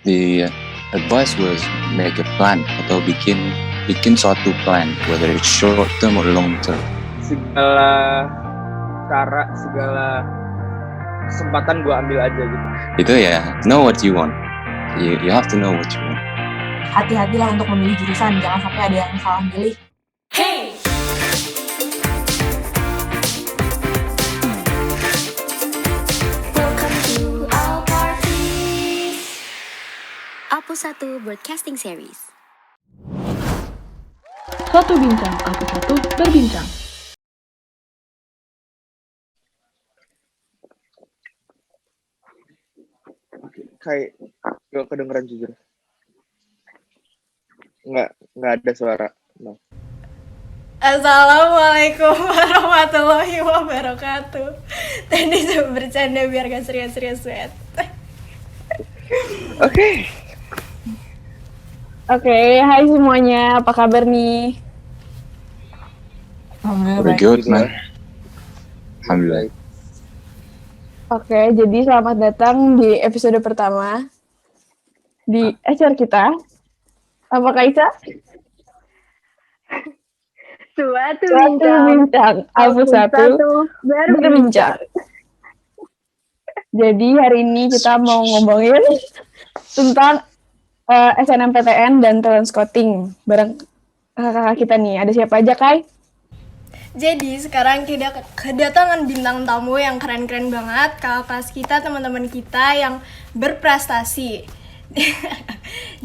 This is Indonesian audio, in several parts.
The advice was make a plan atau bikin suatu plan, whether it's short term or long term. Segala cara, segala kesempatan gue ambil aja gitu. Itu ya, know what you want. You have to know what you want. Hati-hatilah untuk memilih jurusan, jangan sampai ada yang salah pilih. Hey! Welcome to our party. Alpus 1 Broadcasting Series. Satu bincang, Alpus 1 berbincang. Kayak gak kedengeran jujur. Nggak ada suara. No. Assalamualaikum warahmatullahi wabarakatuh. Tadi cuma bercanda biar gak serius-serius banget. Oke, hai semuanya, apa kabar nih? Very good, man. Alhamdulillah. Oke, jadi selamat datang di episode pertama di acara kita. Apa Kaisa? Suatu bincang, Alpus 1 berbincang. Jadi hari ini kita mau ngomongin tentang SNMPTN dan talent scouting bareng kakak kita nih. Ada siapa aja, Kai? Jadi sekarang kita kedatangan bintang tamu yang keren-keren banget, kakak kelas kita, teman-teman kita yang berprestasi.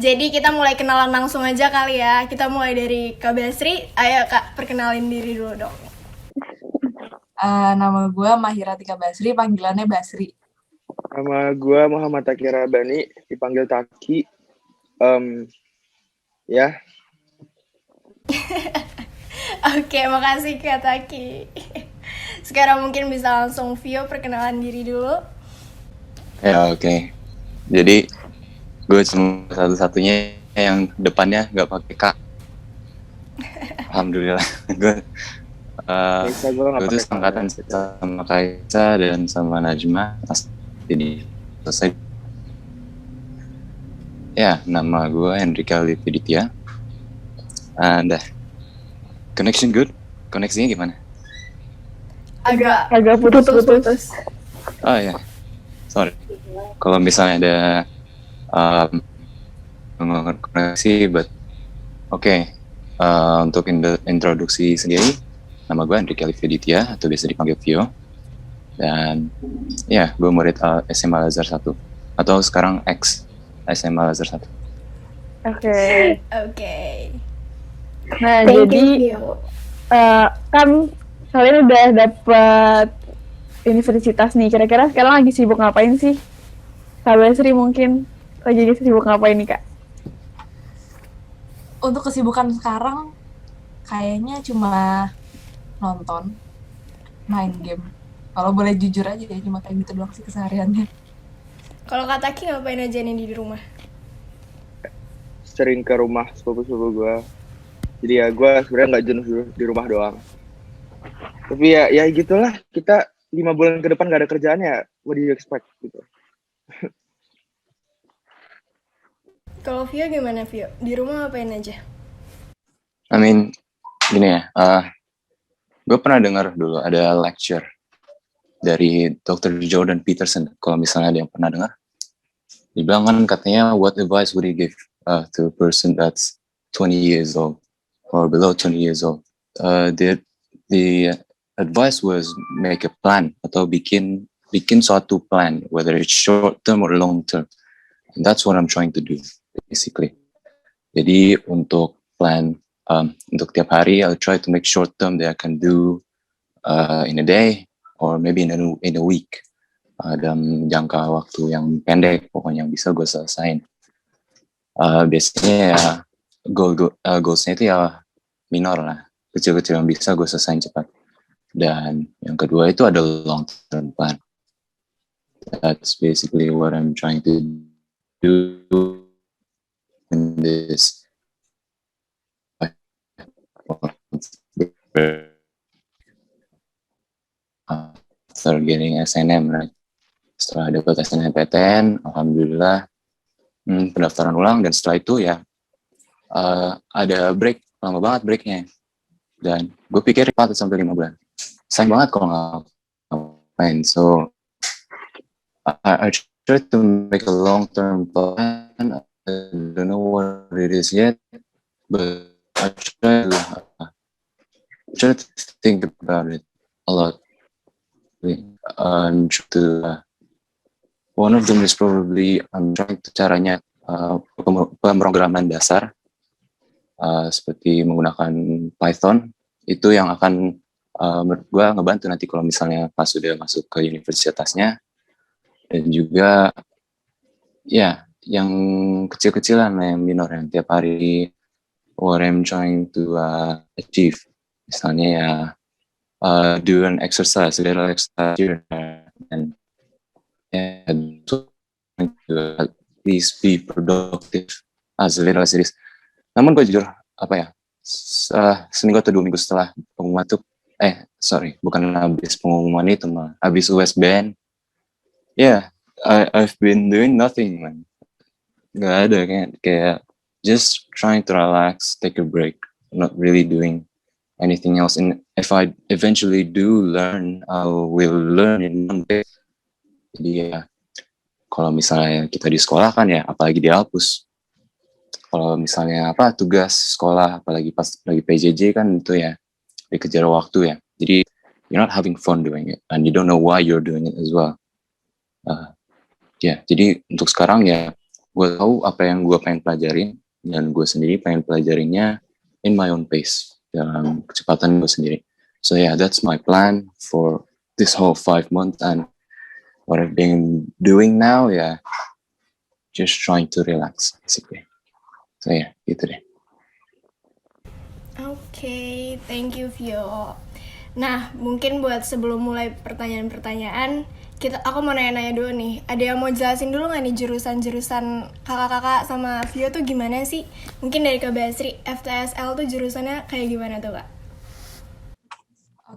Jadi kita mulai kenalan langsung aja kali ya. Kita mulai dari Kak Basri. Ayo Kak, perkenalin diri dulu dong. Nama gue Mahira Tika Basri, panggilannya Basri. Nama gue Muhammad Takira Bani, dipanggil Taki. Ya. Oke, makasih Kak Taki. Sekarang mungkin bisa langsung Vio perkenalan diri dulu. Ya oke. Jadi gue cuma satu-satunya yang depannya nggak pakai K. Alhamdulillah. Gue tuh angkatan sama Kaisa dan sama Najma. Jadi selesai. Ya, nama gue Hendrika Lividitya. And connection good? Koneksinya gimana? Agak putus. Oh ya, sorry. Kalau misalnya ada koneksi, but oke. Untuk introduksi sendiri, nama gue Hendrika Lividitya atau biasa dipanggil Vio. Dan ya, gue murid SMA Al-Azhar 1 atau sekarang ex SMA Al-Azhar 1. Oke. Nah, Thank jadi you, kan kalian udah dapet universitas nih. Kira-kira sekarang lagi sibuk ngapain sih? Kak Basri mungkin lagi sibuk ngapain nih, Kak? Untuk kesibukan sekarang, kayaknya cuma nonton, main game. Kalau boleh jujur aja ya, cuma kayak gitu doang sih kesehariannya. Kalau Kak Taki ngapain aja nih di rumah? Sering ke rumah sepupu-sepupu gue. Jadi ya gue sebenarnya nggak jenuh di rumah doang. Tapi ya gitulah, kita 5 bulan ke depan nggak ada kerjaan ya, what do you expect gitu. Kalau Vio gimana Vio? Di rumah ngapain aja? I mean, gini ya, gue pernah dengar dulu ada lecture dari Dr. Jordan Peterson. Kalau misalnya ada yang pernah dengar, dia bilang kan katanya, what advice would you give to a person that's 20 years old or below 20 years old? The advice was make a plan atau bikin suatu plan, whether it's short term or long term. And that's what I'm trying to do, basically. Jadi untuk plan, untuk tiap hari, I'll try to make short term that I can do in a day or maybe in a week. Dalam jangka waktu yang pendek, pokoknya yang bisa gue selesain. Biasanya ya goalsnya itu ya minor lah, kecil-kecil yang bisa gue selesain cepat. Dan yang kedua itu ada long term plan. That's basically what I'm trying to do in this after getting SNM, right? Setelah dapat SNMPTN, alhamdulillah pendaftaran ulang, dan setelah itu ya ada break, lama banget breaknya, dan gue pikir 4 sampai 5 bulan, sayang banget kalau nggak ngapain. So I try to make a long-term plan. I don't know what it is yet, but I try to think about it a lot. One of them is probably I'm trying to caranya pemrograman dasar, seperti menggunakan Python, itu yang akan menurut gue ngebantu nanti kalau misalnya pas sudah masuk ke universitasnya. Dan juga ya yang kecil-kecilan, yang minor, yang tiap hari what I'm trying to achieve. Misalnya ya do an exercise, little exercise here and to at least be productive as little as it is. Namun gue jujur seminggu atau 2 minggu setelah pengumuman itu, bukan habis pengumuman itu, mah habis USBN, I've been doing nothing, man. Gak ada, kayak just trying to relax, take a break, not really doing anything else. And if I eventually do learn, I will learn in one day. Jadi ya, kalau misalnya kita di sekolah kan ya, apalagi di Alpus, kalau misalnya tugas sekolah, apalagi pas lagi PJJ kan itu ya dikejar waktu ya. Jadi you're not having fun doing it, and you don't know why you're doing it as well. Jadi untuk sekarang ya, gue tahu apa yang gue pengen pelajarin, dan gue sendiri pengen pelajarinya in my own pace, dalam kecepatan gue sendiri. So that's my plan for this whole 5 months, and what I've been doing now, just trying to relax, basically. So gitu deh. Oke, thank you Vio. Nah, mungkin buat sebelum mulai pertanyaan-pertanyaan, aku mau nanya-nanya dulu nih. Ada yang mau jelasin dulu nggak nih jurusan-jurusan kakak-kakak sama Vio tuh gimana sih? Mungkin dari Kak Basri, FTSL tuh jurusannya kayak gimana tuh Kak?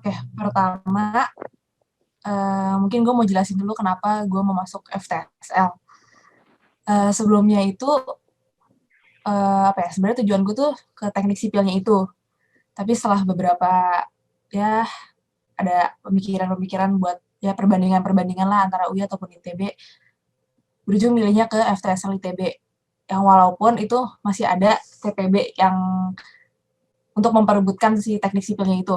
Oke, pertama mungkin gue mau jelasin dulu kenapa gue mau masuk FTSL. Sebelumnya itu sebenarnya tujuan gue tuh ke teknik sipilnya itu. Tapi setelah beberapa ada pemikiran-pemikiran buat perbandingan lah antara UI ataupun ITB, berujung milihnya ke FTSL ITB, yang walaupun itu masih ada TPB yang untuk memperebutkan si teknik sipilnya itu.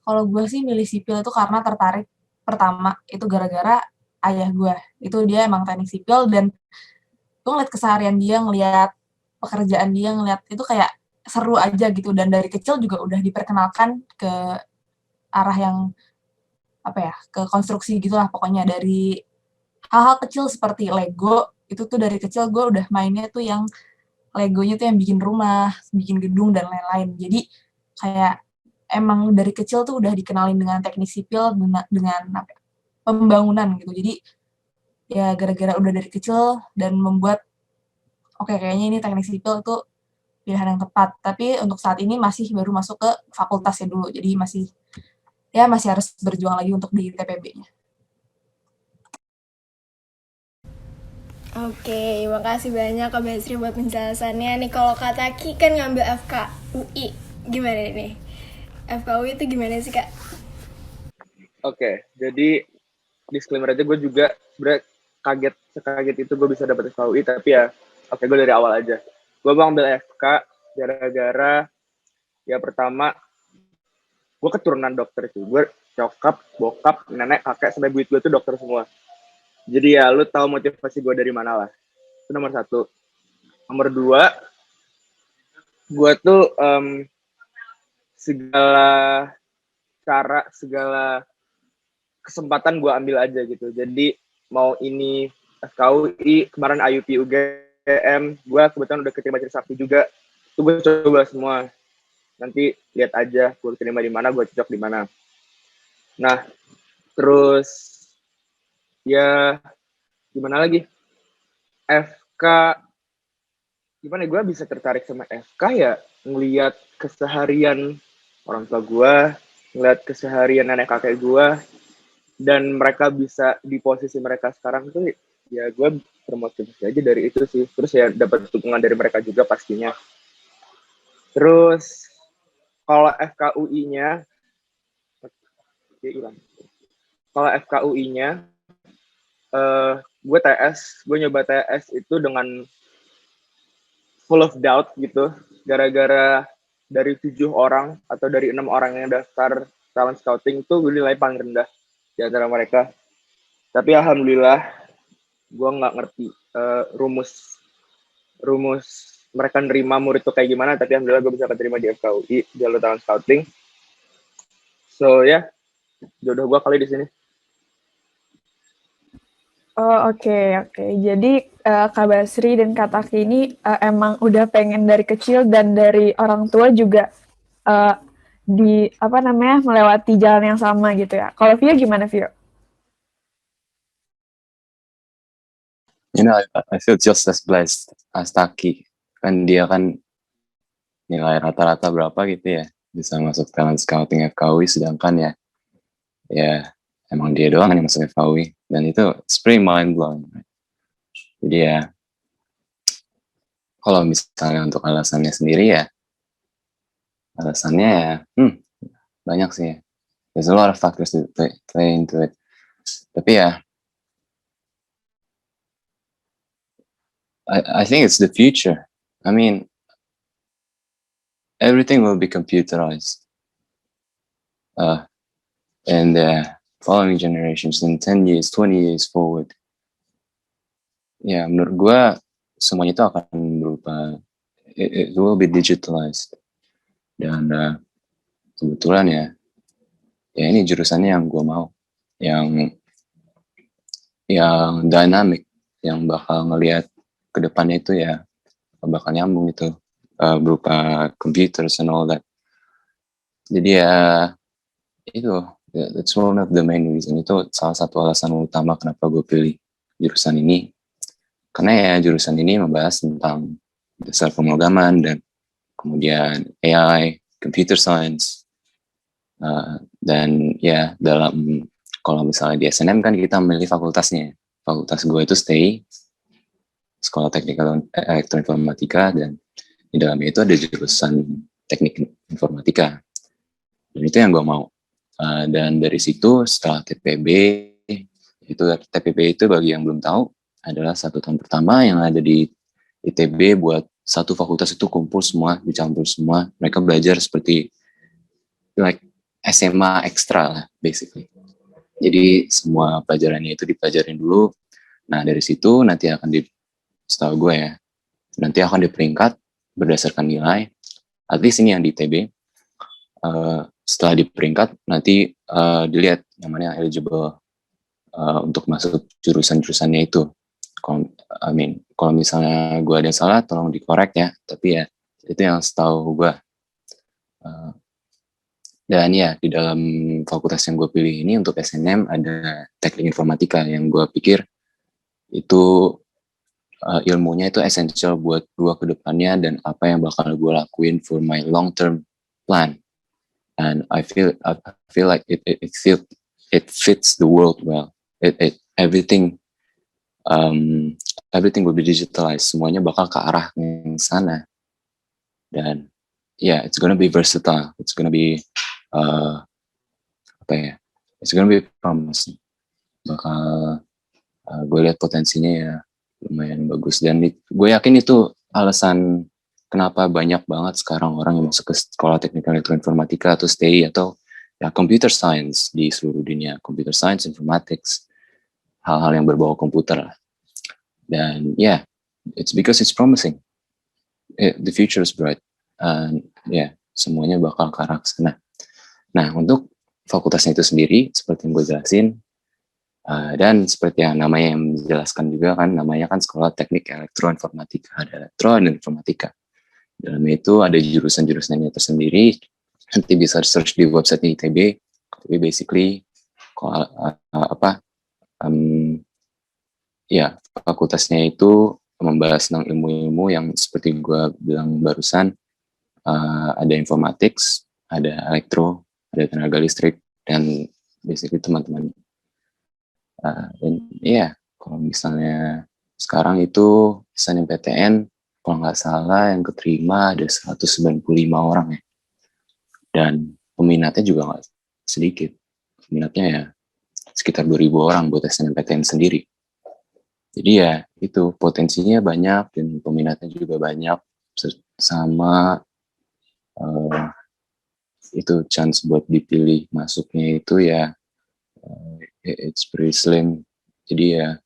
Kalau gue sih milih sipil itu karena tertarik, pertama itu gara-gara ayah gue, itu dia emang teknik sipil, dan gue ngeliat keseharian dia, ngeliat pekerjaan dia, ngeliat itu kayak seru aja gitu, dan dari kecil juga udah diperkenalkan ke arah yang ke konstruksi gitulah, pokoknya dari hal-hal kecil seperti Lego, itu tuh dari kecil gue udah mainnya tuh yang Legonya tuh yang bikin rumah, bikin gedung dan lain-lain. Jadi kayak emang dari kecil tuh udah dikenalin dengan teknik sipil, dengan pembangunan gitu. Jadi ya gara-gara udah dari kecil dan membuat kayaknya ini teknik sipil itu pilihan yang tepat. Tapi untuk saat ini masih baru masuk ke fakultasnya dulu, jadi masih harus berjuang lagi untuk di TPB-nya. Oke, makasih banyak Kak Basri buat penjelasannya. Nih kalau Kak Taki kan ngambil FKUI, gimana nih? FKUI itu gimana sih Kak? Oke, jadi disclaimer aja, gue juga sebenernya sekaget itu gue bisa dapet FKUI, tapi gue dari awal aja. Gue mau ambil FK gara-gara pertama gue keturunan dokter sih. Gue nyokap, bokap, nenek, kakek, sampai buyut gue tuh dokter semua. Jadi lu tahu motivasi gue dari mana lah. Itu nomor 1. Nomor 2, gue tuh segala cara, segala kesempatan gue ambil aja gitu. Jadi mau ini FKUI, kemarin IUP UGM, gue kebetulan udah keterima Trisakti juga. Itu gue coba semua. Nanti lihat aja gue keterima di mana, gue cocok di mana. Nah, terus gimana lagi? FK, gimana gue bisa tertarik sama FK ngelihat keseharian orang tua gue, ngelihat keseharian nenek kakek gue, dan mereka bisa di posisi mereka sekarang tuh gue termotivasi aja dari itu sih. Terus ya dapat dukungan dari mereka juga pastinya. Terus kalau FKUI-nya, dia hilang. Kalau FKUI-nya, gue nyoba TS itu dengan full of doubt gitu, gara-gara dari 7 orang atau dari 6 orang yang daftar talent scouting itu gue nilai paling rendah di antara mereka. Tapi alhamdulillah gue nggak ngerti rumus mereka nerima murid itu kayak gimana, tapi alhamdulillah gue bisa keterima di FKUI jalur talent scouting. So ya, jodoh gue kali di sini. Oh, oke. Jadi Kak Basri dan Kak Taki ini emang udah pengen dari kecil dan dari orang tua juga melewati jalan yang sama gitu ya. Kalau Vio gimana, Vio? You know, I feel just as blessed as Taki. Kan dia kan nilai rata-rata berapa gitu ya, bisa masuk talent scouting FKUI, sedangkan ya emang dia doang yang masuk FKUI, dan itu it's pretty mind blowing. Jadi ya, kalau misalnya untuk alasannya sendiri ya, banyak sih ya. There's a lot of factors to play into it. Tapi ya, I think it's the future. I mean, everything will be computerized. And following generations in 10 years, 20 years forward. Ya, menurut gue semuanya itu akan berupa, it will be digitalized. Dan kebetulan ya ini jurusannya yang gue mau, yang dynamic, yang bakal ngelihat ke depannya itu ya bakal nyambung gitu, berupa computers and all that. Jadi ya itu, that's one of the main reason. Itu salah satu alasan utama kenapa gue pilih jurusan ini. Karena ya jurusan ini membahas tentang dasar pemrograman dan kemudian AI, computer science, dan ya dalam, kalau misalnya di SNM kan kita memilih fakultasnya. Fakultas gue itu STEI, Sekolah Teknik Elektroinformatika, dan di dalamnya itu ada jurusan Teknik Informatika. Dan itu yang gue mau. Dan dari situ setelah TPB itu bagi yang belum tahu adalah 1 tahun pertama yang ada di ITB buat satu fakultas itu kumpul semua, dicampur semua. Mereka belajar seperti like SMA ekstra lah, basically. Jadi semua pelajarannya itu dipelajarin dulu. Nah dari situ nanti akan setahu gue ya, nanti akan diperingkat berdasarkan nilai. At least ini yang di ITB. Setelah diperingkat nanti dilihat yang mana yang eligible untuk masuk jurusan-jurusannya itu. Kalau misalnya gue ada yang salah, tolong dikorek ya. Tapi ya itu yang setahu gue. Dan ya di dalam fakultas yang gue pilih ini untuk SNM ada Teknik Informatika, yang gue pikir itu ilmunya itu essential buat gue ke depannya dan apa yang bakal gue lakuin for my long term plan. And I feel like it fits the world well. Everything will be digitalized. Semuanya bakal ke arah yang sana. Dan it's gonna be versatile. It's gonna be it's gonna be promising. Bakal gue lihat potensinya ya lumayan bagus, dan gue yakin itu alasan kenapa banyak banget sekarang orang yang masuk ke Sekolah Teknik Elektroinformatika atau STEI atau ya computer science di seluruh dunia, computer science, informatics, hal-hal yang berbau komputer lah. Dan it's because it's promising. The future is bright. Semuanya bakal ke arah sana. Nah, untuk fakultasnya itu sendiri, seperti yang gue jelasin, dan seperti yang namanya yang menjelaskan juga kan, namanya kan Sekolah Teknik Elektroinformatika, ada elektro dan informatika. Dalam itu ada jurusan-jurusannya tersendiri, nanti bisa search di website ITB. Tapi basically, fakultasnya itu membahas tentang ilmu-ilmu yang seperti gue bilang barusan, ada informatics, ada elektro, ada tenaga listrik, dan basically teman-teman. Dan kalau misalnya sekarang itu SNMPTN kalau nggak salah yang keterima ada 195 orang ya. Dan peminatnya juga nggak sedikit. Peminatnya ya sekitar 2.000 orang buat SNMPTN sendiri. Jadi ya itu potensinya banyak dan peminatnya juga banyak, sama itu chance buat dipilih masuknya itu ya it's pretty slim. Jadi ya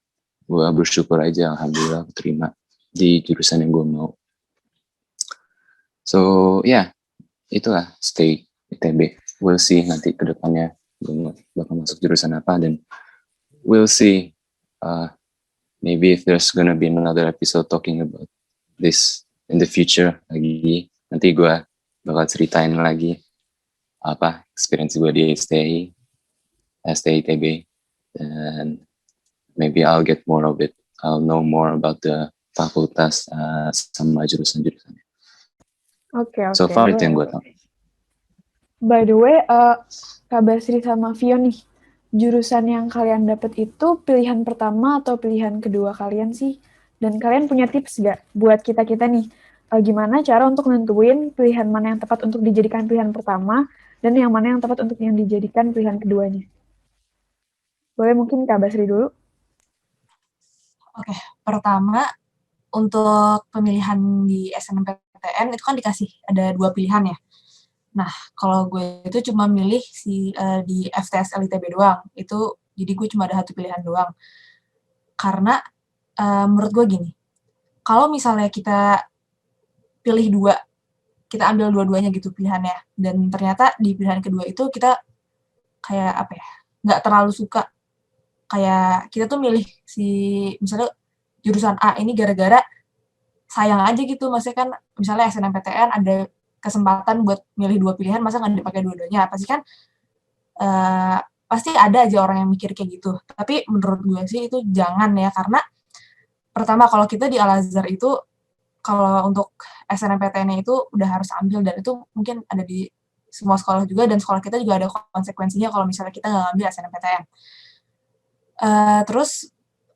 gue bersyukur aja, alhamdulillah terima di jurusan yang gue mau. So ya itulah stay ITB. We'll see nanti ke depannya gue bakal masuk jurusan apa, dan we'll see maybe if there's gonna be another episode talking about this in the future lagi. Nanti gue bakal ceritain lagi apa experience gue di STITB, dan maybe I'll get more of it. I'll know more about the fakultas sama jurusan-jurusannya. Oke. So far itu yang gue tahu. By the way, Kak Basri sama Vio nih, jurusan yang kalian dapat itu pilihan pertama atau pilihan kedua kalian sih? Dan kalian punya tips nggak buat kita-kita nih, gimana cara untuk nentuin pilihan mana yang tepat untuk dijadikan pilihan pertama, dan yang mana yang tepat untuk yang dijadikan pilihan keduanya? Boleh mungkin Kak Basri dulu? Oke, pertama untuk pemilihan di SNMPTN itu kan dikasih ada 2 pilihan ya. Nah, kalau gue itu cuma milih di FTSL ITB doang. Itu jadi gue cuma ada 1 pilihan doang. Karena menurut gue gini, kalau misalnya kita pilih 2, kita ambil dua-duanya gitu pilihannya, dan ternyata di pilihan kedua itu kita kayak apa ya, nggak terlalu suka. Kayak kita tuh milih misalnya jurusan A ini gara-gara sayang aja gitu, maksudnya kan misalnya SNMPTN ada kesempatan buat milih 2 pilihan, masa nggak dipakai dua-duanya? Pasti kan pasti ada aja orang yang mikir kayak gitu. Tapi menurut gue sih itu jangan ya, karena pertama kalau kita di Al-Azhar itu kalau untuk SNMPTN-nya itu udah harus ambil, dan itu mungkin ada di semua sekolah juga, dan sekolah kita juga ada konsekuensinya kalau misalnya kita nggak ngambil SNMPTN. Terus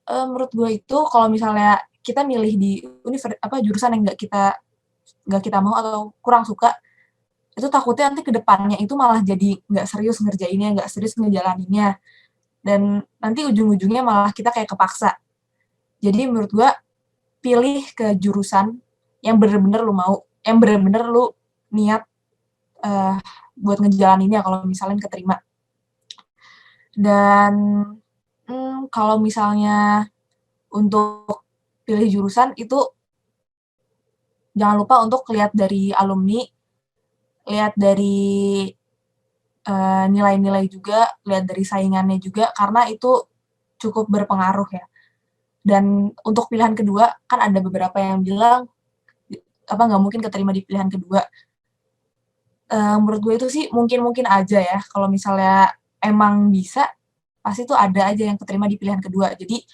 menurut gue itu kalau misalnya kita milih di jurusan yang nggak kita mau atau kurang suka, itu takutnya nanti ke depannya itu malah jadi nggak serius ngerjainnya, nggak serius ngejalaninnya, dan nanti ujung-ujungnya malah kita kayak kepaksa. Jadi menurut gue pilih ke jurusan yang bener-bener lu mau, yang bener-bener lu niat buat ngejalaninnya kalau misalnya keterima. Dan kalau misalnya untuk pilih jurusan itu jangan lupa untuk lihat dari alumni, lihat dari nilai-nilai juga, lihat dari saingannya juga, karena itu cukup berpengaruh ya. Dan untuk pilihan kedua, kan ada beberapa yang bilang nggak mungkin keterima di pilihan kedua. Menurut gue itu sih mungkin aja ya, kalau misalnya emang bisa, pasti tuh ada aja yang keterima di pilihan kedua. Jadi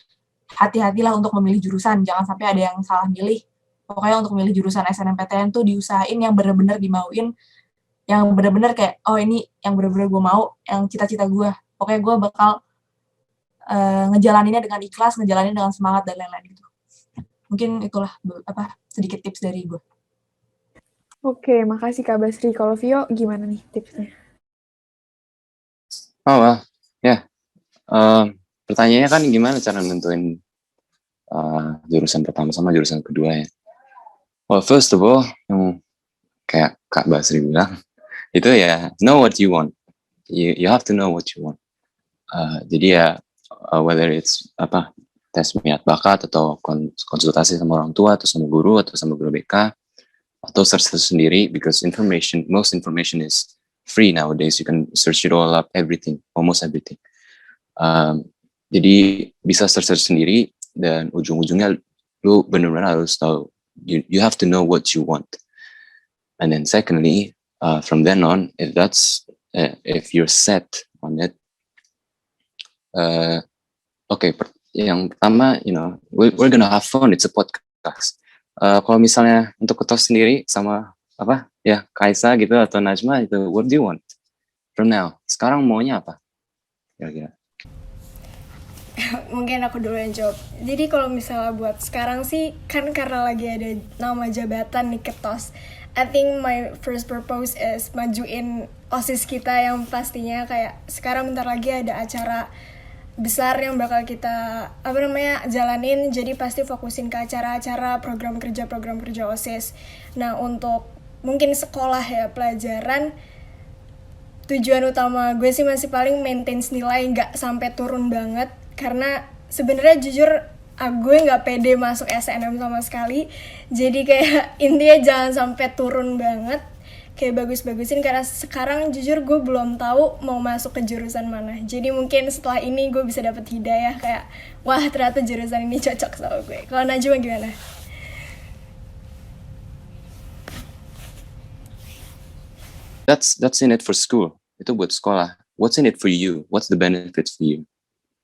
hati-hatilah untuk memilih jurusan, jangan sampai ada yang salah milih. Pokoknya untuk milih jurusan SNMPTN tuh diusahain yang bener-bener dimauin, yang bener-bener kayak, oh ini yang bener-bener gue mau, yang cita-cita gue. Pokoknya gue bakal ngejalaninnya dengan ikhlas, ngejalanin dengan semangat dan lain-lain gitu. Mungkin itulah sedikit tips dari gue. Oke, makasih Kak Basri. Kalau Vio gimana nih tipsnya? Oh well, ya. Pertanyaannya kan gimana cara nentuin jurusan pertama sama jurusan kedua ya. Well, first of all, kayak Kak Basri bilang, itu ya know what you want. You have to know what you want. Jadi ya whether it's tes minat bakat atau konsultasi sama orang tua atau sama guru BK atau search sendiri, because most information is free nowadays. You can search it all up, almost everything. Jadi bisa search sendiri, dan ujung-ujungnya lu benar-benar harus tahu. You have to know what you want. And then secondly, from then on, if you're set on it, yang pertama, we're gonna have fun. It's a podcast. Kalau misalnya untuk ketua sendiri sama Kaisa gitu atau Najma itu, what do you want from now? Sekarang maunya apa? Kira-kira. Mungkin aku dulu yang jawab. Jadi kalau misalnya buat sekarang sih, kan karena lagi ada nama jabatan nih ketos, I think my first purpose is majuin OSIS kita yang pastinya kayak sekarang bentar lagi ada acara besar yang bakal kita jalanin, jadi pasti fokusin ke acara-acara program kerja OSIS. Nah untuk mungkin sekolah ya, pelajaran, tujuan utama gue sih masih paling maintain nilai, nggak sampai turun banget, karena sebenarnya jujur gue nggak pede masuk SNM sama sekali, jadi kayak intinya jangan sampai turun banget, kayak bagus-bagusin, karena sekarang jujur gue belum tahu mau masuk ke jurusan mana. Jadi mungkin setelah ini gue bisa dapet hidayah kayak, wah ternyata jurusan ini cocok sama gue. Kalau Najwa gimana? That's in it for school. Itu buat sekolah. What's in it for you? What's the benefits for you?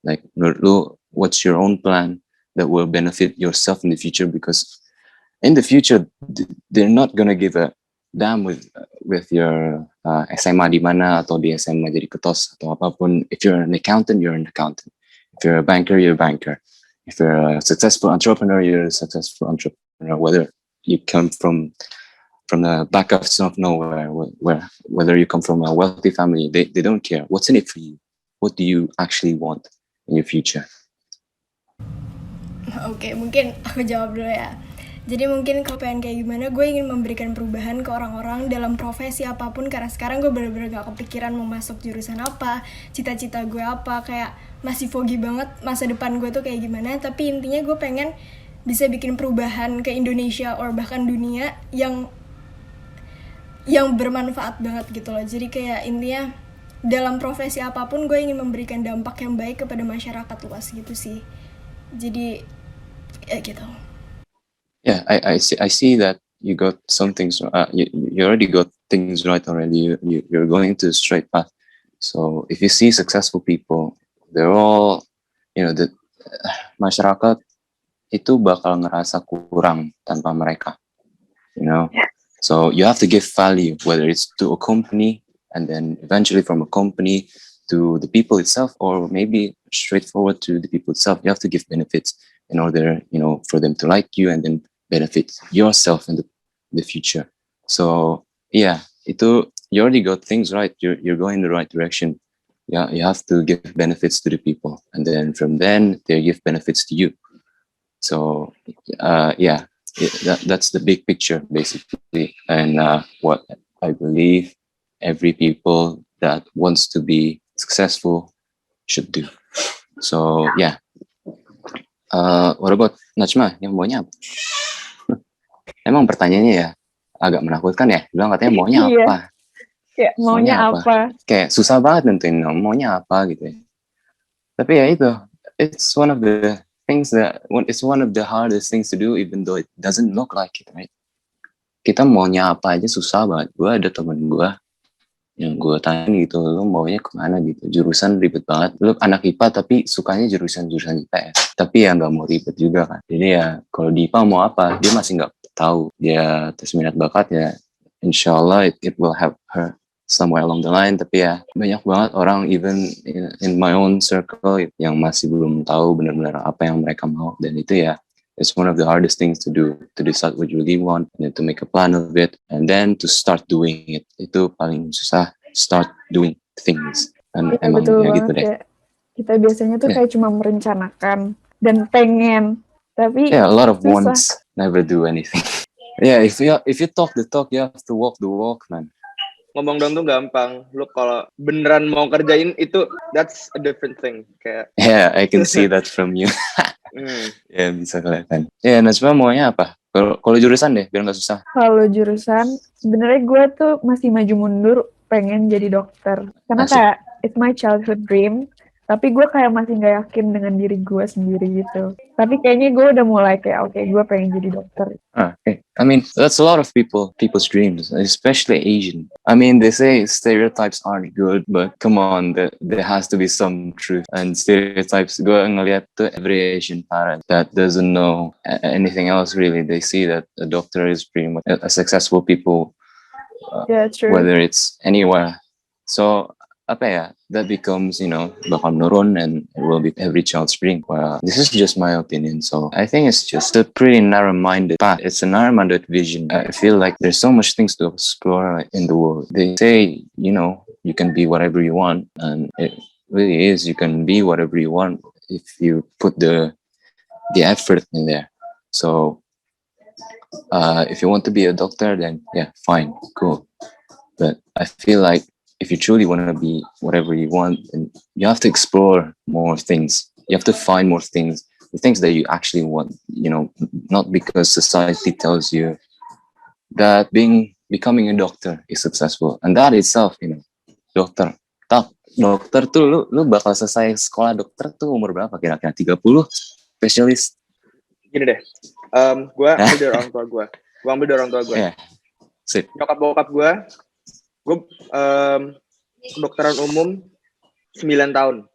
Like, menurut lu, what's your own plan that will benefit yourself in the future? Because in the future, they're not gonna give a damn with your SMA di mana, atau di SMA jadi ketos atau apapun. If you're an accountant, you're an accountant. If you're a banker, you're a banker. If you're a successful entrepreneur, you're a successful entrepreneur. Whether you come from the back of nowhere, whether you come from a wealthy family, they don't care. What's in it for you? What do you actually want in your future? Oke, mungkin aku jawab dulu ya. Jadi mungkin kalau pengen kayak gimana, gue ingin memberikan perubahan ke orang-orang dalam profesi apapun, karena sekarang gue bener-bener gak kepikiran mau masuk jurusan apa, cita-cita gue apa, kayak masih foggy banget masa depan gue tuh kayak gimana. Tapi intinya gue pengen bisa bikin perubahan ke Indonesia or bahkan dunia yang bermanfaat banget gitu loh. Jadi kayak intinya dalam profesi apapun gue ingin memberikan dampak yang baik kepada masyarakat luas gitu sih. Jadi ya gitu. Yeah, I see that you got some things. You already got things right already. You're going to the straight path. So if you see successful people, they're all, the masyarakat itu bakal ngerasa kurang tanpa mereka. So you have to give value, whether it's to a company and then eventually from a company to the people itself, or maybe straightforward to the people itself. You have to give benefits in order, for them to like you and then benefit yourself in the future. So yeah, you already got things right. You're going in the right direction. Yeah, you have to give benefits to the people, and then from then they give benefits to you. So that's the big picture basically, and what I believe every people that wants to be successful should do. So yeah. What about Najma? Yang maunya apa? Emang pertanyaannya ya agak menakutkan ya. Bilang katanya maunya apa? Ya, maunya apa? Kayak susah banget nentuin maunya apa gitu ya. Tapi ya itu, it's one of the hardest things to do, even though it doesn't look like it, right? Kita maunya apa aja susah banget. Gue ada temen gue yang gue tanya gitu, lu maunya kemana gitu, jurusan ribet banget, lu anak IPA tapi sukanya jurusan IPS, tapi ya nggak mau ribet juga kan. Jadi ya kalau di IPA mau apa, dia masih nggak tahu. Dia tes minat bakat ya, inshallah it will help her somewhere along the line. Tapi ya banyak banget orang even in my own circle yang masih belum tahu benar-benar apa yang mereka mau, dan itu ya it's one of the hardest things to do, to decide what you really want, and then to make a plan of it, and then to start doing it. Itu paling susah, start doing things. Dan emang ya gitu deh. Kita biasanya tuh kayak cuma merencanakan dan pengen, tapi a lot of susah. wants, never do anything. Yeah, if you talk the talk, you have to walk the walk, man. Ngomong dong tuh gampang. Lu kalau beneran mau kerjain itu, that's a different thing. Kayak. Yeah, I can see that from you. Ya bisa kelihatan. Ya, Najma maunya apa? Kalau jurusan deh, biar nggak susah. Kalau jurusan, sebenarnya gue tuh masih maju mundur pengen jadi dokter. Karena kayak it's my childhood dream. Tapi gue kayak masih nggak yakin dengan diri gue sendiri gitu. Tapi kayaknya gue udah mulai kayak oke, gue pengen jadi dokter. Okay. I mean, that's a lot of people's dreams, especially Asian. I mean, they say stereotypes aren't good, but come on, there has to be some truth. And stereotypes, gue ngeliat tuh every Asian parent that doesn't know anything else really. They see that a doctor is pretty much a successful people, Yeah, true. whether it's anywhere. So apa ya, that becomes, bakal menurun and it will be every child's dream. Well, this is just my opinion. So I think it's just a pretty narrow-minded path. It's a narrow-minded vision. I feel like there's so much things to explore in the world. They say, you can be whatever you want, and it really is. You can be whatever you want if you put the effort in there. So if you want to be a doctor, then yeah, fine, cool. But I feel like if you truly want to be whatever you want, then you have to explore more things. You have to find more things, the things that you actually want, not because society tells you that becoming a doctor is successful. And that itself, dokter tuh lu bakal selesai sekolah dokter tuh umur berapa kira-kira? 30 spesialis? Gini deh, gue ambil dari orang tua gue. Yeah. Sip. Nyokap bokap gue kedokteran umum 9 tahun.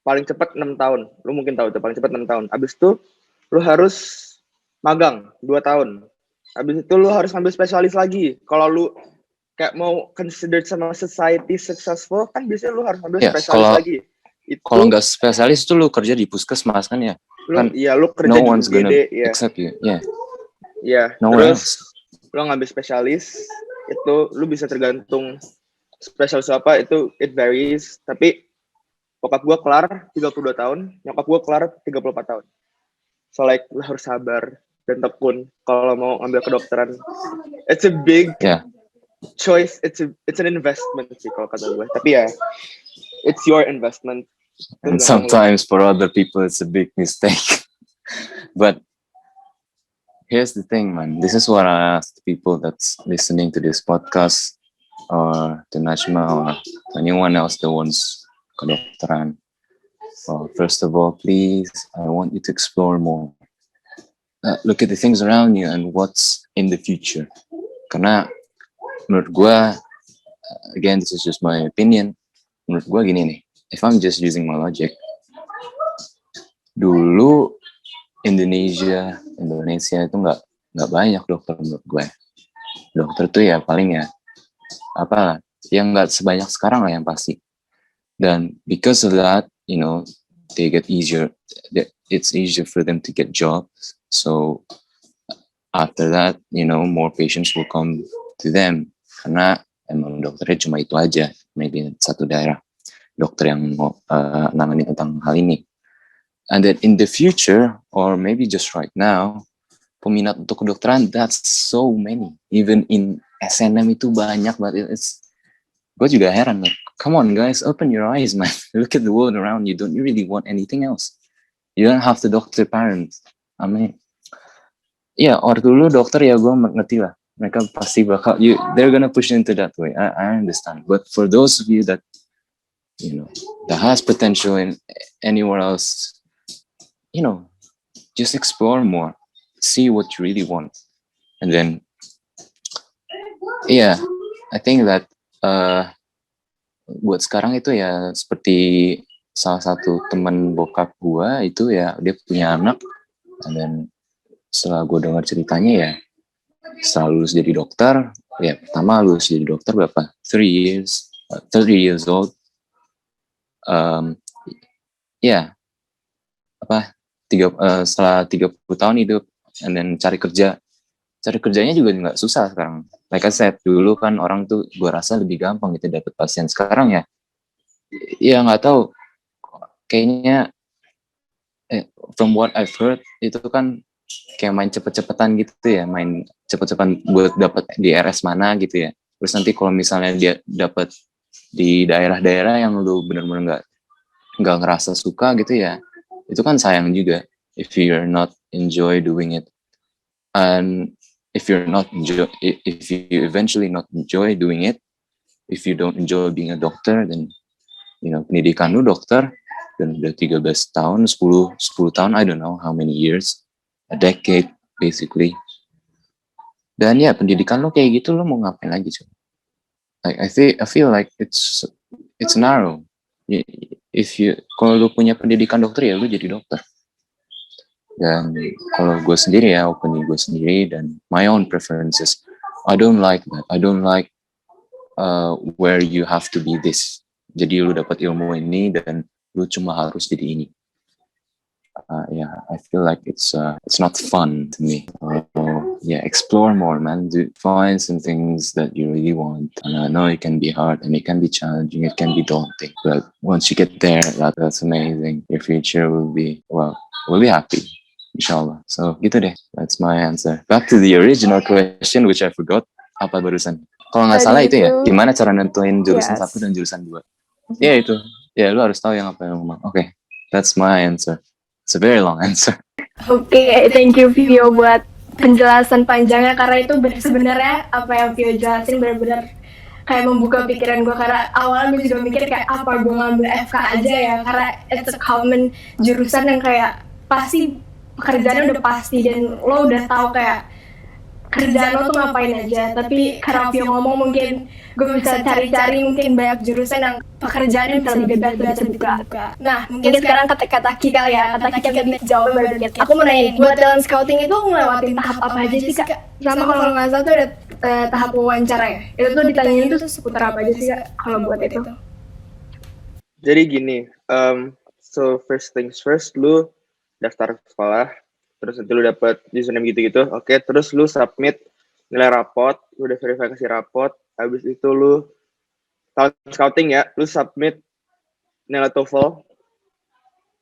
Paling cepat 6 tahun. Lu mungkin tahu itu, paling cepat 6 tahun. Abis itu lu harus magang 2 tahun. Abis itu lu harus ambil spesialis lagi. Kalau lu kayak mau considered sama society successful, kan biasanya lu harus ambil spesialis lagi. Kalau nggak spesialis itu lu kerja di puskesmas kan ya? Lu kerja no one's di gonna UGD, accept you. Yeah. Yeah. No Terus one else. lu ngambil spesialis, itu lu bisa tergantung spesialis apa, itu it varies. Tapi bokap gue kelar 32 tahun, nyokap gue kelar 34 tahun. So like lu harus sabar dan tekun kalau mau ngambil kedokteran. It's a big choice. It's an investment sih kalau kata gue. Tapi ya, it's your investment. And sometimes for other people it's a big mistake. But here's the thing, man. This is what I ask the people that's listening to this podcast, or to Najma, or anyone else that wants kedokteran. So first of all, please, I want you to explore more. Look at the things around you and what's in the future. Karena menurut gue, again, this is just my opinion. Menurut gue gini nih, if I'm just using my logic, dulu Indonesia itu nggak banyak dokter menurut gue. Dokter tuh ya paling ya yang nggak sebanyak sekarang lah yang pasti. Dan because of that, they get easier. It's easier for them to get jobs. So after that, more patients will come to them. Karena emang dokternya cuma itu aja. Maybe satu daerah dokter yang mau nangani tentang hal ini. And that in the future, or maybe just right now, peminat untuk kedokteran, that's so many. Even in SNM itu banyak banget. Gue juga heran, like, come on guys, open your eyes, man. Look at the world around you. Don't you really want anything else? You don't have to doctor parents. I mean, waktu dulu dokter ya gue ngerti lah. Mereka pasti bakal, they're gonna push into that way. I understand. But for those of you that, that has potential in anywhere else, just explore more. See what you really want. And then, I think that buat sekarang itu ya seperti salah satu teman bokap gua itu ya dia punya anak, and then setelah gue dengar ceritanya ya setelah lulus jadi dokter, ya pertama lulus jadi dokter berapa? 30 years old. Setelah 30 tahun hidup, and then cari kerjanya juga nggak susah sekarang. Like I said, dulu kan orang tuh gue rasa lebih gampang gitu dapet pasien. Sekarang ya nggak tahu, kayaknya from what I've heard itu kan kayak main cepet-cepetan gitu ya, main cepet-cepetan buat dapat di RS mana gitu ya. Terus nanti kalau misalnya dia dapat di daerah-daerah yang lu benar-benar nggak ngerasa suka gitu ya, itu kan sayang juga if you're not enjoy doing it. And if you eventually not enjoy doing it, if you don't enjoy being a doctor, then pendidikan lu dokter dan udah 13 tahun, 10 tahun, I don't know how many years, a decade basically. Dan ya pendidikan lu kayak gitu, lu mau ngapain lagi coba? Like I feel like it's narrow. Kalau lu punya pendidikan dokter ya lu jadi dokter. Dan kalau gue sendiri ya, opini gue sendiri dan my own preferences, I don't like that. I don't like where you have to be this. Jadi lu dapat ilmu ini dan lu cuma harus jadi ini. Yeah, I feel like it's not fun to me. Yeah, explore more, man. Find some things that you really want. And I know it can be hard and it can be challenging. It can be daunting. But once you get there, that's amazing. Your future will be happy. Inshallah. So gitu deh. That's my answer. Back to the original question, which I forgot. Apa barusan? Kalau nggak salah itu ya, gimana cara nentuin jurusan 1 dan jurusan 2? Ya itu. Ya lu harus tahu yang apa yang mau. Okay, that's my answer. It's a very long answer. Oke, thank you Vio buat penjelasan panjangnya, karena itu sebenarnya apa yang Vio jelasin benar-benar kayak membuka pikiran gue, karena awalnya gue juga mikir kayak apa gue ngambil FK aja ya, karena it's a common jurusan yang kayak pasti pekerjaannya udah pasti dan lo udah tahu kayak kerjaan lo tuh ngapain aja. Tapi karena Vio ngomong, mungkin gue bisa cari-cari mungkin banyak jurusan yang pekerjaannya bisa lebih bebas, bisa terbuka. Nah, mungkin sekarang kata Taki kali ya, kata Taki lebih jauh baru dikit. Aku mau nanya, buat talent scouting itu ngelewatin tahap apa aja sih Kak? Sama kalau nggak salah tuh ada tahap wawancara ya. Itu tuh ditanyain tuh seputar apa aja sih Kak kalau buat itu? Jadi gini, so first things first, lu daftar sekolah, terus nanti lu dapet username gitu-gitu, oke, terus lu submit nilai rapot, lu udah verifikasi rapot, habis itu lu talent scouting ya, lu submit nilai TOEFL,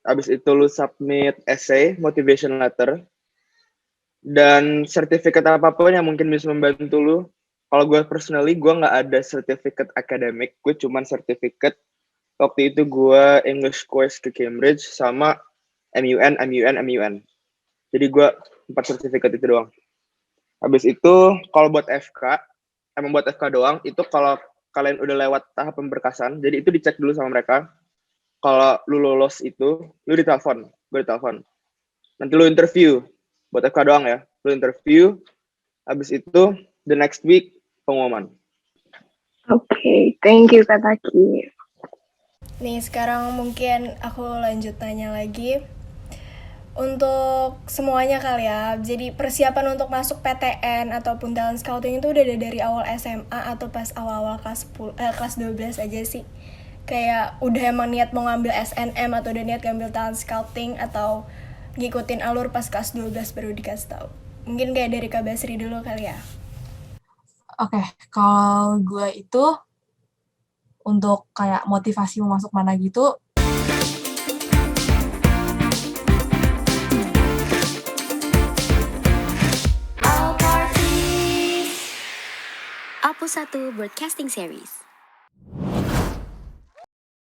habis itu lu submit essay, motivation letter, dan sertifikat apapun yang mungkin bisa membantu lu. Kalau gue personally, gue nggak ada sertifikat akademik, gue cuman sertifikat waktu itu gue English course ke Cambridge sama MUN. Jadi gue 4 sertifikat itu doang. Habis itu kalau buat FK, emang buat FK doang, itu kalau kalian udah lewat tahap pemberkasan, jadi itu dicek dulu sama mereka. Kalau lu lolos itu, lu ditelepon, gue ditelepon. Nanti lu interview, buat FK doang ya, lu interview, habis itu the next week pengumuman. Oke, thank you Kak Taki. Nih sekarang mungkin aku lanjut tanya lagi. Untuk semuanya kali ya, jadi persiapan untuk masuk PTN ataupun talent scouting itu udah ada dari awal SMA atau pas awal-awal kelas 12 aja sih? Kayak udah emang niat mau ngambil SNM atau udah niat ngambil talent scouting atau ngikutin alur pas kelas 12 baru dikasih tahu? Mungkin kayak dari Kak Basri dulu kali ya. Oke, kalau gue itu untuk kayak motivasi mau masuk mana gitu, Apu 1 Broadcasting Series.